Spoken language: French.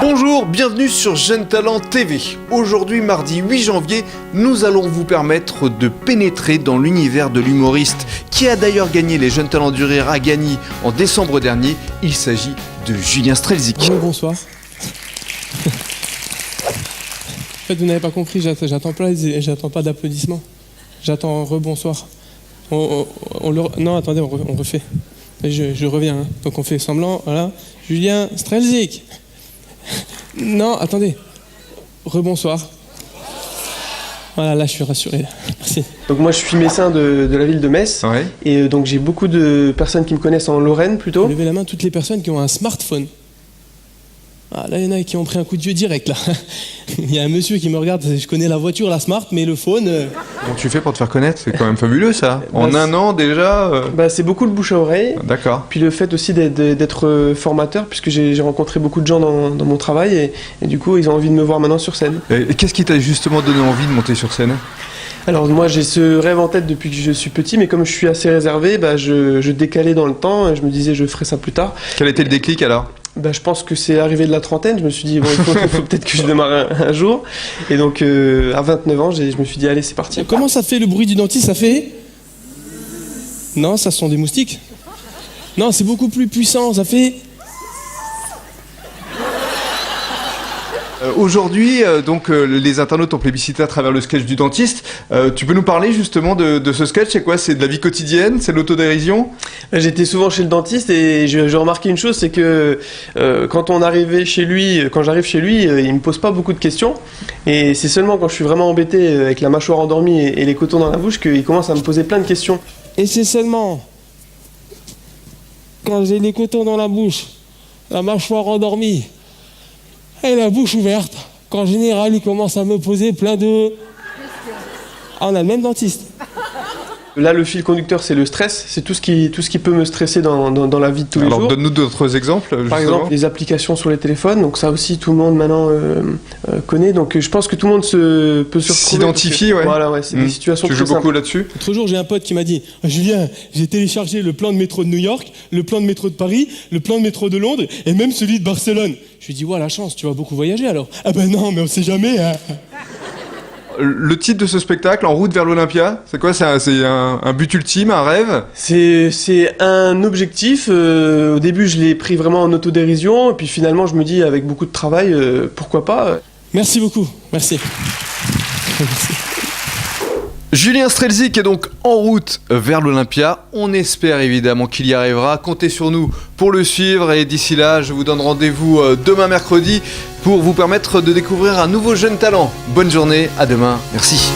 Bonjour, bienvenue sur Jeunes Talents TV. Aujourd'hui, mardi 8 janvier, nous allons vous permettre de pénétrer dans l'univers de l'humoriste qui a d'ailleurs gagné les Jeunes Talents du Rire à Gagny en décembre dernier. Il s'agit de Julien Strelzik. Bonsoir. En fait, vous n'avez pas compris, j'attends pas d'applaudissements. J'attends rebonsoir. Non, attendez, on refait. Je reviens. Hein. Donc on fait semblant, voilà. Julien Strelzik. Non, attendez. Rebonsoir. Voilà, là je suis rassuré. Là. Merci. Donc moi je suis médecin de la ville de Metz. Ouais. Et donc j'ai beaucoup de personnes qui me connaissent en Lorraine plutôt. Levez la main toutes les personnes qui ont un smartphone. Ah, là, il y en a qui ont pris un coup de vieux direct, là. Il y a un monsieur qui me regarde, je connais la voiture, la smart, mais le phone... Comment tu fais pour te faire connaître? C'est quand même fabuleux, ça. En un an, déjà... C'est beaucoup le bouche à oreille. D'accord. Puis le fait aussi d'être formateur, puisque j'ai rencontré beaucoup de gens dans mon travail, et du coup, ils ont envie de me voir maintenant sur scène. Et qu'est-ce qui t'a justement donné envie de monter sur scène? Alors moi, j'ai ce rêve en tête depuis que je suis petit, mais comme je suis assez réservé, je décalais dans le temps, et je me disais, je ferai ça plus tard. Quel a été le déclic, alors? Je pense que c'est arrivé de la trentaine, je me suis dit, bon, il faut peut-être que je démarre un jour. Et donc, à 29 ans, je me suis dit, allez, c'est parti. Comment ça fait le bruit du dentiste? Ça fait... Non, ça sont des moustiques. Non, c'est beaucoup plus puissant, ça fait... Aujourd'hui, les internautes ont plébiscité à travers le sketch du dentiste. Tu peux nous parler justement de ce sketch? C'est quoi? C'est de la vie quotidienne? C'est de l'autodérision? J'étais souvent chez le dentiste et je remarquais une chose, c'est que quand j'arrive chez lui, il me pose pas beaucoup de questions. Et c'est seulement quand je suis vraiment embêté avec la mâchoire endormie et les cotons dans la bouche qu'il commence à me poser plein de questions. Et c'est seulement quand j'ai les cotons dans la bouche, la mâchoire endormie et la bouche ouverte, qu'en général, il commence à me poser plein de... Ah, on a le même dentiste. Là, le fil conducteur, c'est le stress. C'est tout ce qui peut me stresser dans la vie de tous les jours. Alors, donne-nous d'autres exemples, justement. Par exemple, les applications sur les téléphones. Donc ça aussi, tout le monde maintenant connaît. Donc je pense que tout le monde peut se retrouver. S'identifie, ouais. Voilà, ouais, c'est des situations Tu très joues beaucoup simples. là-dessus? L'autre jour, j'ai un pote qui m'a dit « Julien, j'ai téléchargé le plan de métro de New York, le plan de métro de Paris, le plan de métro de Londres et même celui de Barcelone. » Je lui ai dit « Ouais, la chance, tu vas beaucoup voyager alors. » Ah ben non, mais on sait jamais. Hein. Le titre de ce spectacle, En route vers l'Olympia, c'est quoi? C'est un but ultime, un rêve? C'est un objectif. Au début, je l'ai pris vraiment en autodérision. Et puis finalement, je me dis, avec beaucoup de travail, pourquoi pas. Merci beaucoup, merci. Julien Strelzik est donc en route vers l'Olympia. On espère évidemment qu'il y arrivera. Comptez sur nous pour le suivre. Et d'ici là, je vous donne rendez-vous demain mercredi pour vous permettre de découvrir un nouveau jeune talent. Bonne journée, à demain. Merci.